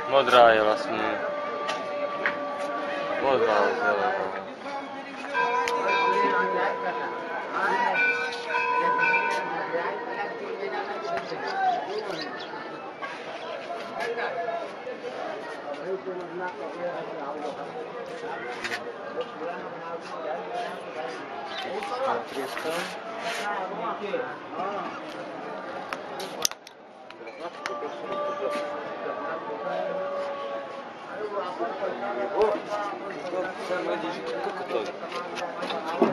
Modrá je vlastne. Modrá je zelená.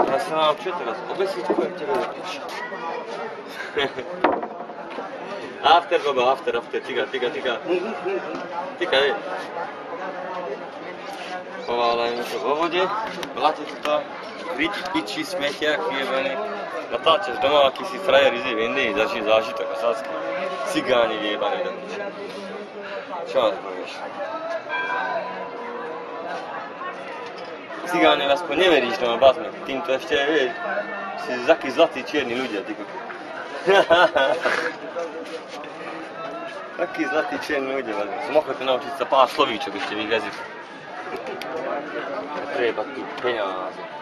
Ja sa mám čo teraz? Obesiť poviem tebe do piči. After, Bobo, after, tiga. Tiga, je. Poválaj mi to vo vode, vláte to, piči, smetiak, jebený. Natáčaš doma, aký si frajer ide v Indii, zažij zážitok asácky. Cigáni vyjebaný do piči. Čo vás povieš? Cigáni aspoň neveríš doma, bazme. Týmto ešte, vieš, si takí zlatí čierni ľudia, ty koko. Takí zlatí čierni ľudia, bazme. Som ochotný naučiť sa pár slovíčok ešte v ich jazyku. Treba tu peniaze.